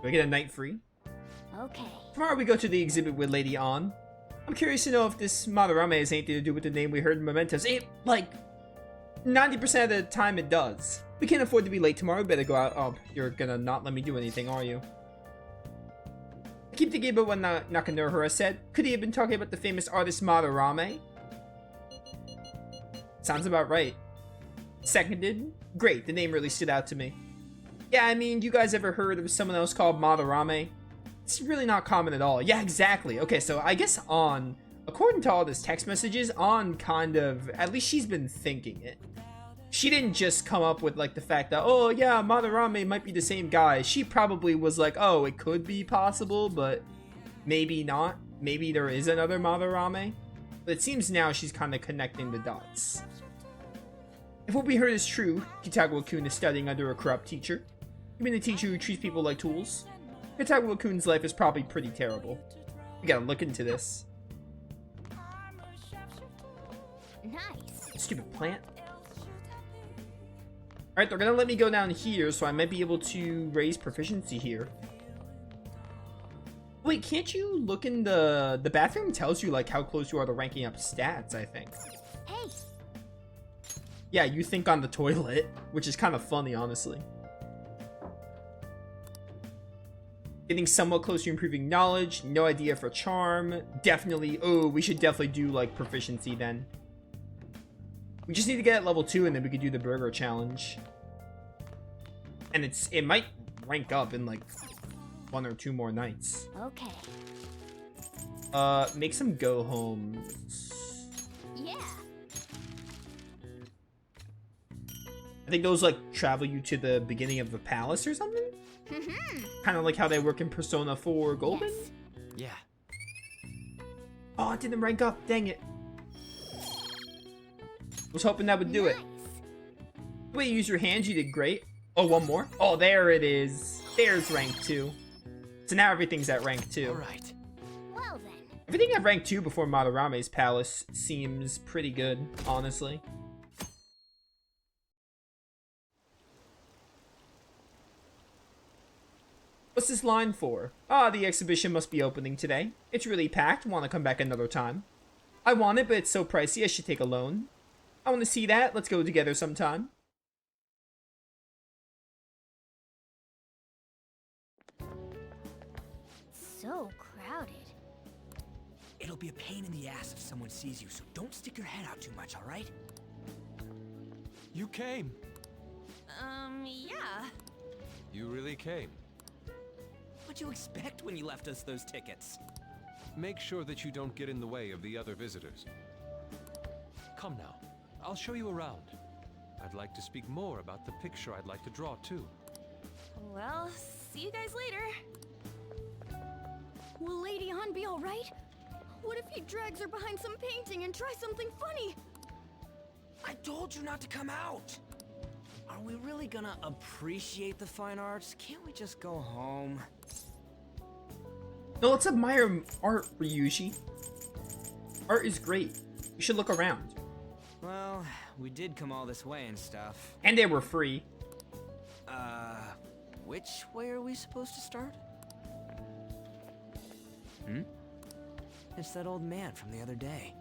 Do I get a night free? Okay. Tomorrow we go to the exhibit with Lady An. I'm curious to know if this Madarame has anything to do with the name we heard in Mementos. It, like, 90% of the time it does. We can't afford to be late tomorrow. We better go out. Oh, you're gonna not let me do anything, are you? I keep thinking about what Nakamura said. Could he have been talking about the famous artist Madarame? Sounds about right. Seconded? Great, the name really stood out to me. Yeah, I mean, you guys ever heard of someone else called Madarame? It's really not common at all. Yeah, exactly. Okay, so I guess An, according to all this text messages, An kind of, at least she's been thinking it. She didn't just come up with like the fact that, oh yeah, Madarame might be the same guy. She probably was like, oh, it could be possible, but maybe not. Maybe there is another Madarame. But it seems now she's kind of connecting the dots. If what we heard is true, Kitagawa-kun is studying under a corrupt teacher. You mean a teacher who treats people like tools? Kitagawa-kun's life is probably pretty terrible. We gotta look into this. Nice. Stupid plant. Alright, they're gonna let me go down here, so I might be able to raise proficiency here. Wait, can't you look in the bathroom tells you like how close you are to ranking up stats, I think. Hey. Yeah, you think on the toilet, which is kind of funny, honestly. Getting somewhat close to improving knowledge, no idea for charm. Definitely, oh, we should definitely do like proficiency then. We just need to get at level 2 and then we could do the burger challenge. And it might rank up in like 1 or 2 more nights. Okay. Make some go homes. Yeah. I think those like travel you to the beginning of the palace or something? Kind of like how they work in Persona 4 Golden? Yes. Yeah. Oh, it didn't rank up. Dang it. Was hoping that would do it. The way you use your hands, you did great. Oh, one more. Oh, there it is. There's rank 2. So now everything's at rank 2. All right. Well then. Everything at rank 2 before Madarame's palace seems pretty good, honestly. What's this line for? Ah, the exhibition must be opening today. It's really packed. Want to come back another time? I want it, but it's so pricey I should take a loan. I want to see that. Let's go together sometime. So crowded. It'll be a pain in the ass if someone sees you, so don't stick your head out too much, all right? You came. Yeah. You really came. What'd you expect when you left us those tickets? Make sure that you don't get in the way of the other visitors. Come now. I'll show you around. I'd like to speak more about the picture I'd like to draw, too. Well, see you guys later. Will Lady An be alright? What if he drags her behind some painting and tries something funny? I told you not to come out! Are we really gonna appreciate the fine arts? Can't we just go home? No, let's admire art, Ryuji. Art is great. You should look around. Well, we did come all this way and stuff. And they were free. Which way are we supposed to start? It's that old man from the other day.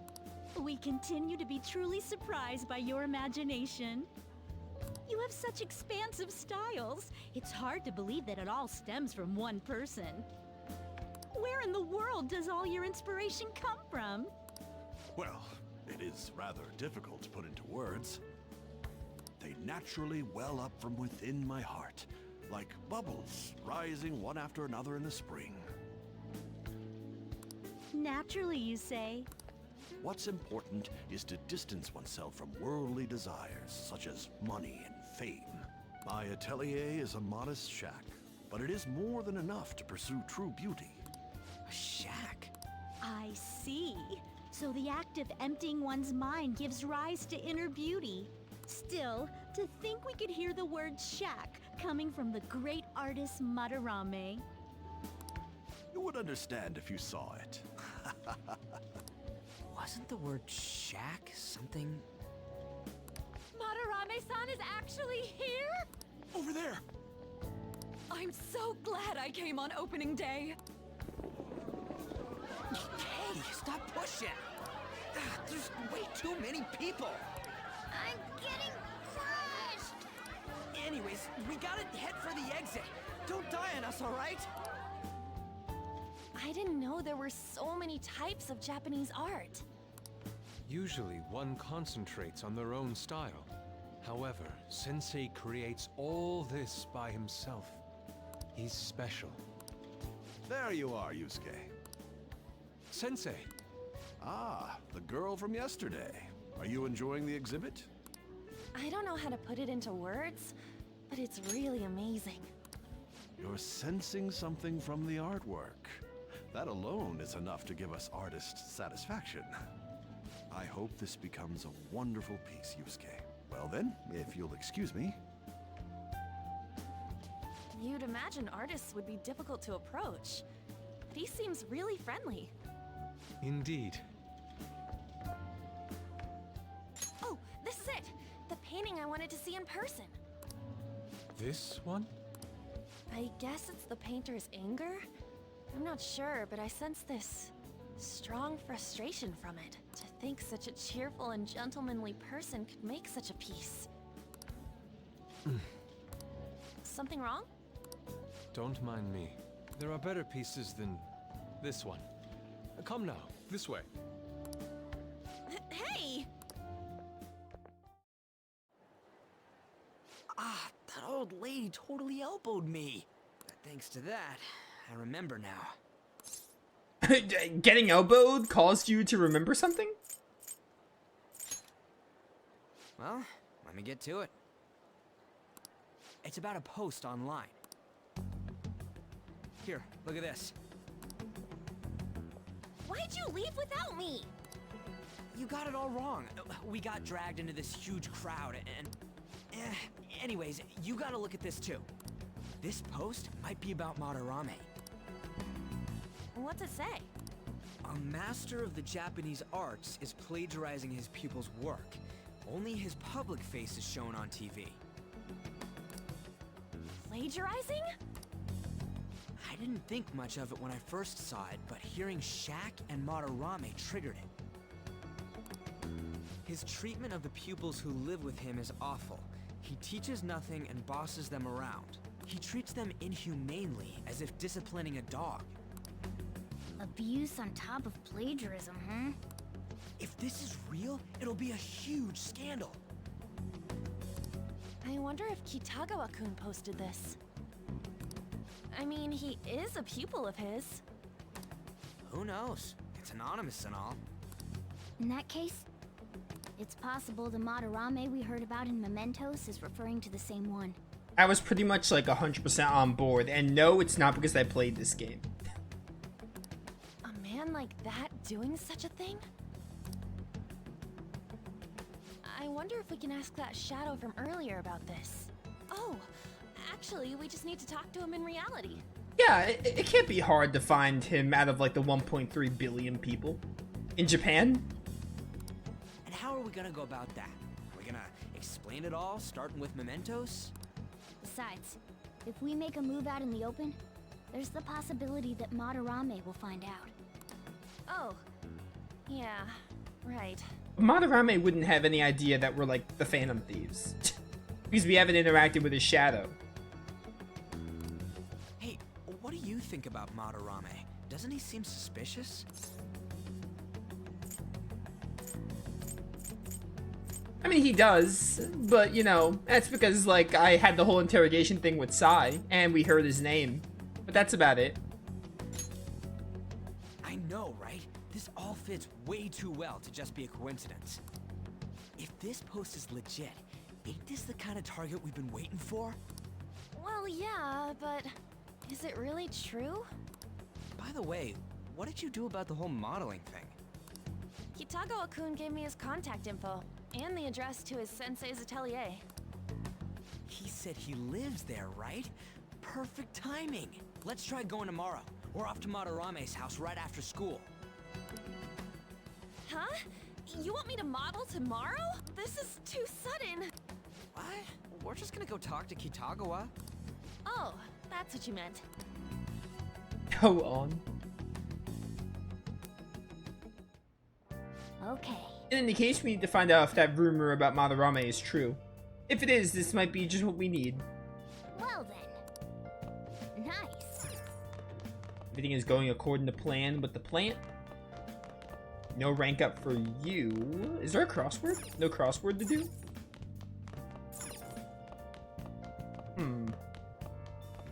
We continue to be truly surprised by your imagination. You have such expansive styles. It's hard to believe that it all stems from one person. Where in the world does all your inspiration come from? Well, it is rather difficult to put into words. They naturally well up from within my heart, like bubbles rising one after another in the spring. Naturally, you say. What's important is to distance oneself from worldly desires, such as money and fame. My atelier is a modest shack, but it is more than enough to pursue true beauty. A shack? I see. So the act of emptying one's mind gives rise to inner beauty. Still, to think we could hear the word shack coming from the great artist Madarame. You would understand if you saw it. Wasn't the word shack something? Madarame-san is actually here? Over there! I'm so glad I came on opening day. Hey, stop pushing! There's way too many people! I'm getting crushed! Anyways, we gotta head for the exit. Don't die on us, alright? I didn't know there were so many types of Japanese art. Usually, one concentrates on their own style. However, Sensei creates all this by himself. He's special. There you are, Yusuke. Sensei! Ah, the girl from yesterday. Are you enjoying the exhibit? I don't know how to put it into words, but it's really amazing. You're sensing something from the artwork. That alone is enough to give us artist satisfaction. I hope this becomes a wonderful piece, Yusuke. Well then, if you'll excuse me. You'd imagine artists would be difficult to approach, but he seems really friendly. Indeed. Oh, this is it! The painting I wanted to see in person. This one? I guess it's the painter's anger? I'm not sure, but I sense this strong frustration from it. To think such a cheerful and gentlemanly person could make such a piece. Something wrong? Don't mind me. There are better pieces than this one. Come now, this way. Hey! Ah, that old lady totally elbowed me. Thanks to that, I remember now. Getting elbowed caused you to remember something? Well, let me get to it. It's about a post online. Here, look at this. Why'd you leave without me? You got it all wrong. We got dragged into this huge crowd and... anyways, you gotta look at this too. This post might be about Madarame. What's it say? A master of the Japanese arts is plagiarizing his pupil's work. Only his public face is shown on TV. Plagiarizing? I didn't think much of it when I first saw it, but hearing Shaq and Madarame triggered it. His treatment of the pupils who live with him is awful. He teaches nothing and bosses them around. He treats them inhumanely, as if disciplining a dog. Abuse on top of plagiarism, huh? If this is real, it'll be a huge scandal. I wonder if Kitagawa-kun posted this. I mean, he is a pupil of his. Who knows? It's anonymous and all. In that case, it's possible the Madarame we heard about in Mementos is referring to the same one. I was pretty much like 100% on board, and no, it's not because I played this game. A man like that doing such a thing? I wonder if we can ask that shadow from earlier about this. Oh, actually, we just need to talk to him in reality. Yeah, it can't be hard to find him out of like the 1.3 billion people in Japan. And how are we gonna go about that? Are we gonna explain it all, starting with Mementos? Besides, if we make a move out in the open, there's the possibility that Madarame will find out. Oh, yeah, right. Madarame wouldn't have any idea that we're like the Phantom Thieves. Because we haven't interacted with his shadow. Hey, what do you think about Madarame? Doesn't he seem suspicious? I mean, he does, but you know, that's because like I had the whole interrogation thing with Sai, and we heard his name. But that's about it. I know, right? This all fits way too well to just be a coincidence. If this post is legit, ain't this the kind of target we've been waiting for? Well, yeah, but is it really true? By the way, what did you do about the whole modeling thing? Kitagawa-kun gave me his contact info and the address to his sensei's atelier. He said he lives there, right? Perfect timing. Let's try going tomorrow. We're off to Madarame's house right after school. Huh? You want me to model tomorrow? This is too sudden. What? We're just gonna go talk to Kitagawa. Oh, that's what you meant. Go on. Okay. In any case, we need to find out if that rumor about Madarame is true. If it is, this might be just what we need. Well then. Nice. Everything is going according to plan with the plant. No rank up for you. Is there a crossword? No crossword to do?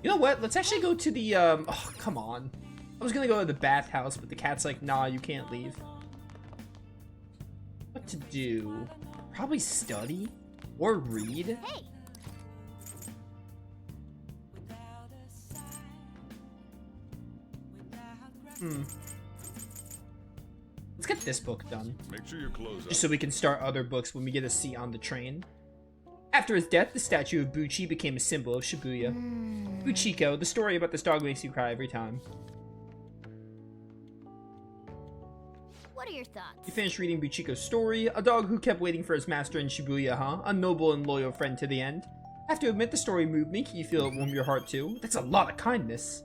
You know what? Let's actually go to the, oh, come on. I was gonna go to the bathhouse, but the cat's like, nah, you can't leave. What to do? Probably study? Or read? Hey. Let's get this book done. Make sure your clothes Just so we can start other books when we get a seat on the train. After his death, the statue of Buchi became a symbol of Shibuya. Buchiko, the story about this dog makes you cry every time. What are your thoughts? You finished reading Buchiko's story, a dog who kept waiting for his master in Shibuya, huh? A noble and loyal friend to the end. I have to admit the story moved me. Can you feel it warm your heart too? That's a lot of kindness.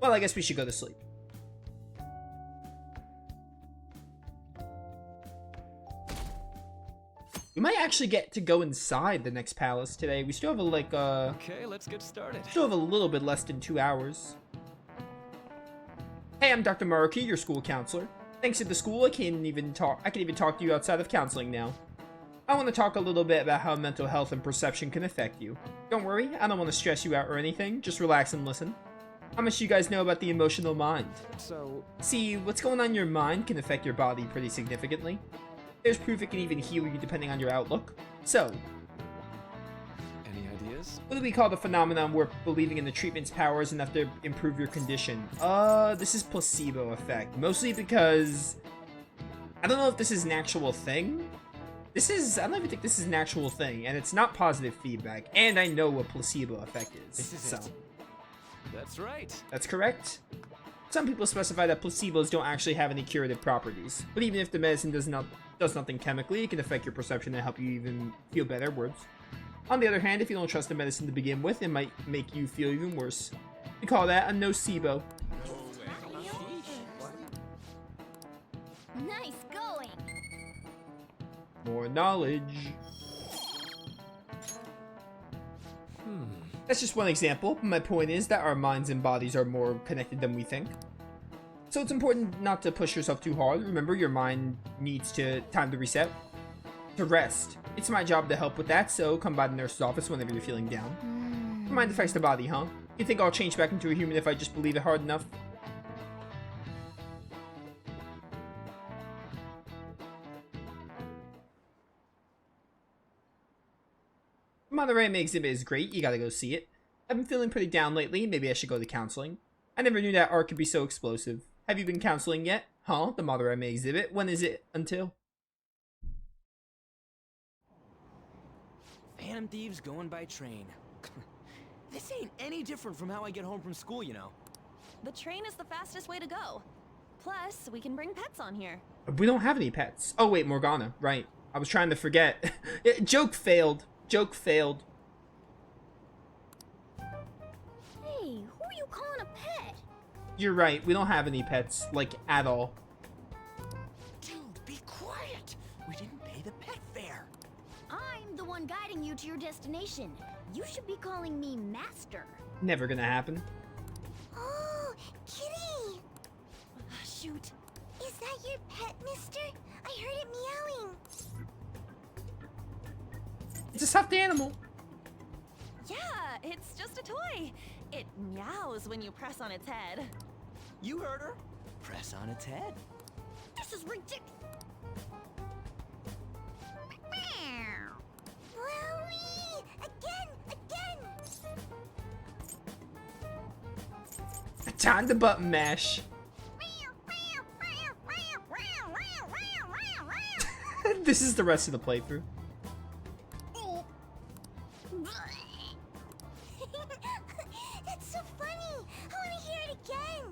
Well, I guess we should go to sleep. We might actually get to go inside the next palace today. We still have Okay, let's get started. still have a little bit less than 2 hours. Hey, I'm Dr. Maruki, your school counselor. Thanks to the school, I can even talk to you outside of counseling now. I want to talk a little bit about how mental health and perception can affect you. Don't worry, I don't want to stress you out or anything. Just relax and listen. How much do you guys know about the emotional mind? So, See, what's going on in your mind can affect your body pretty significantly. There's proof it can even heal you depending on your outlook. So, any ideas? what do we call the phenomenon where believing in the treatment's powers enough to improve your condition? This is placebo effect. Mostly because I don't know if this is an actual thing. I don't even think this is an actual thing, and it's not positive feedback. And I know what placebo effect is. This is so it. That's right. that's correct. Some people specify that placebos don't actually have any curative properties, but even if the medicine does nothing chemically, it can affect your perception and help you even feel better. Words. On the other hand, if you don't trust the medicine to begin with, it might make you feel even worse. We call that a nocebo. Nice going. More knowledge. That's just one example. My point is that our minds and bodies are more connected than we think. So it's important not to push yourself too hard. Remember, your mind needs time to reset, to rest. It's my job to help with that, so come by the nurse's office whenever you're feeling down. Your mind affects the body, huh? You think I'll change back into a human if I just believe it hard enough? Madarame exhibit is great, you gotta go see it. I've been feeling pretty down lately, maybe I should go to counseling. I never knew that art could be so explosive. Have you been counseling yet? Huh? The Madarame exhibit? When is it until? Phantom thieves going by train. This ain't any different from how I get home from school, you know. The train is the fastest way to go. Plus, we can bring pets on here. We don't have any pets. Oh wait, Morgana, right. I was trying to forget. Joke failed. Joke failed. Hey, who are you calling a pet? You're right, we don't have any pets, like, at all. Dude, be quiet. We didn't pay the pet fare. I'm the one guiding you to your destination. You should be calling me Master. Never gonna happen. Oh, kitty! Shoot. Is that your pet, mister? I heard it meowing. It's a stuffed animal. Yeah, it's just a toy. It meows when you press on its head. You heard her. Press on its head. This is ridiculous. Wowie! Again! Time to button mash. This is the rest of the playthrough. That's so funny. I want to hear it again.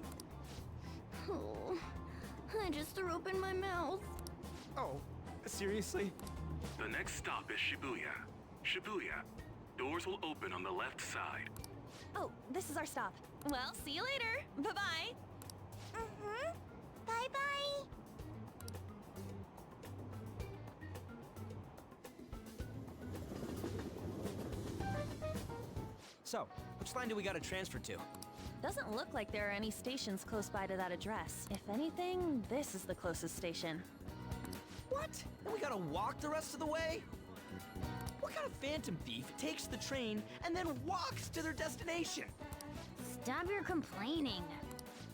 Oh, I just threw up in my mouth. Oh, Seriously? The next stop is Shibuya. Shibuya. Doors will open on the left side. Oh, this is our stop. Well, see you later. Bye-bye. Mm-hmm. Bye-bye. So, which line do we gotta transfer to? Doesn't look like there are any stations close by to that address. If anything, this is the closest station. What? Then we gotta walk the rest of the way? What kind of phantom thief takes the train and then walks to their destination? Stop your complaining.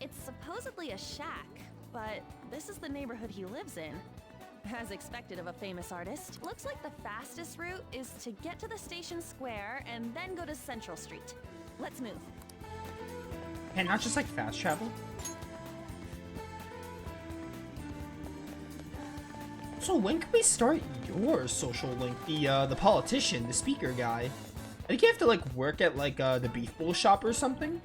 It's supposedly a shack, but this is the neighborhood he lives in. As expected of a famous artist, looks like the fastest route is to get to the station square and then go to Central Street. Let's move. And not just like fast travel. So when can we start your social link? The politician, the speaker guy. I think you have to like work at like the beef bowl shop or something.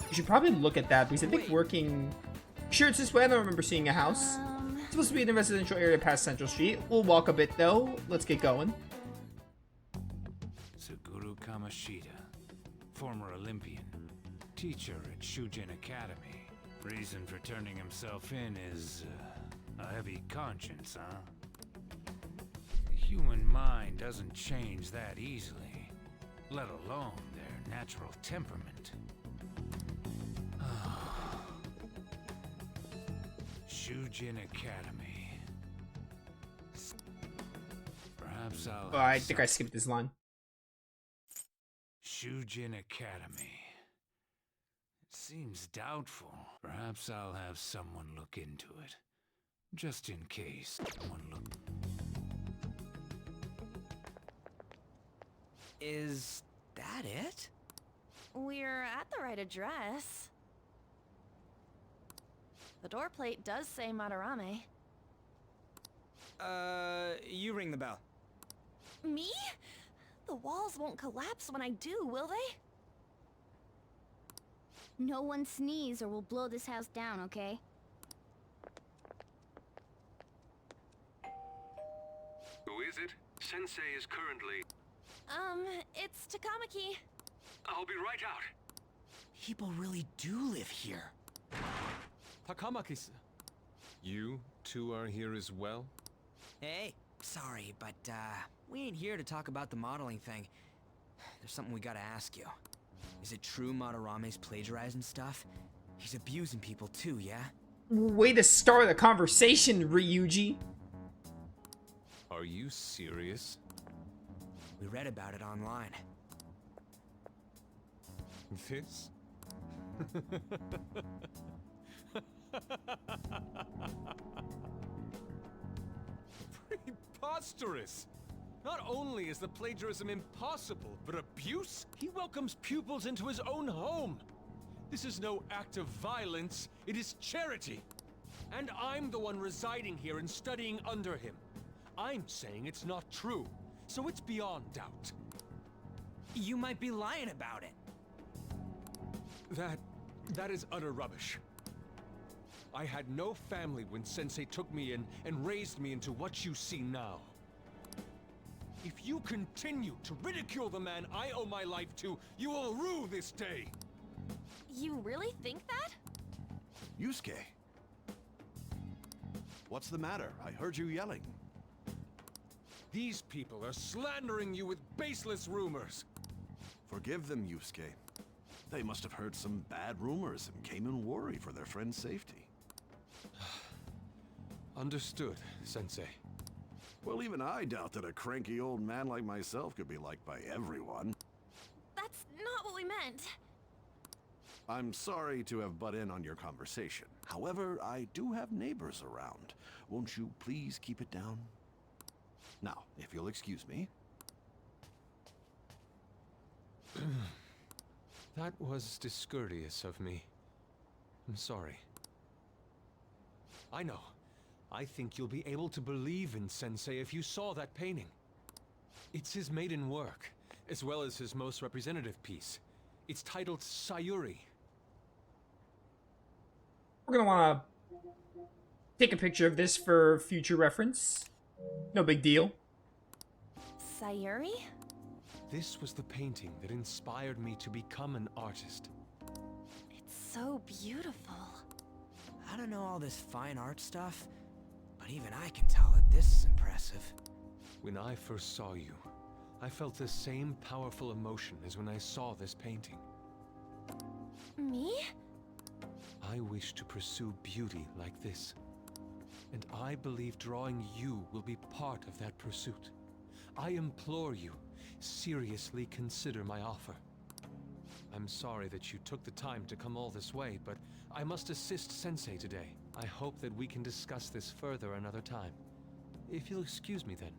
You should probably look at that because I think working. Sure, it's this way. I don't remember seeing a house. It's supposed to be in the residential area past Central Street. We'll walk a bit though. Let's get going. Suguru Kamashita, former Olympian, teacher at Shujin Academy. Reason for turning himself in is a heavy conscience, huh? The human mind doesn't change that easily, let alone their natural temperament. Shujin Academy. Perhaps I'll. Oh, I think I skipped this line. Shujin Academy. It seems doubtful. Perhaps I'll have someone look into it. Just in case someone look. Is that it? We're at the right address. The door plate does say Madarame. You ring the bell. Me? The walls won't collapse when I do, will they? No one sneeze or we'll blow this house down, okay? Who is it? Sensei is currently... It's Takamaki. I'll be right out. People really do live here. Takamaki-san. You two are here as well? Hey, sorry, but, we ain't here to talk about the modeling thing. There's something we gotta ask you. Is it true Madarame's plagiarizing stuff? He's abusing people too, yeah? Way to start the conversation, Ryuji. Are you serious? We read about it online. This? Preposterous! Not only is the plagiarism impossible, but abuse? He welcomes pupils into his own home! This is no act of violence, it is charity! And I'm the one residing here and studying under him. I'm saying it's not true, so it's beyond doubt. You might be lying about it. That is utter rubbish. I had no family when Sensei took me in and raised me into what you see now. If you continue to ridicule the man I owe my life to, you will rue this day! You really think that? Yusuke. What's the matter? I heard you yelling. These people are slandering you with baseless rumors. Forgive them, Yusuke. They must have heard some bad rumors and came in worry for their friend's safety. Understood, Sensei. Well, even I doubt that a cranky old man like myself could be liked by everyone. That's not what we meant. I'm sorry to have butt in on your conversation. However, I do have neighbors around. Won't you please keep it down? Now, if you'll excuse me. That was discourteous of me. I'm sorry. I know. I think you'll be able to believe in Sensei if you saw that painting. It's his maiden work, as well as his most representative piece. It's titled Sayuri. We're gonna wanna take a picture of this for future reference. No big deal. Sayuri? This was the painting that inspired me to become an artist. It's so beautiful. I don't know all this fine art stuff, but even I can tell that this is impressive. When I first saw you, I felt the same powerful emotion as when I saw this painting. Me? I wish to pursue beauty like this. And I believe drawing you will be part of that pursuit. I implore you, seriously consider my offer. I'm sorry that you took the time to come all this way, but I must assist Sensei today. I hope that we can discuss this further another time. If you'll excuse me then.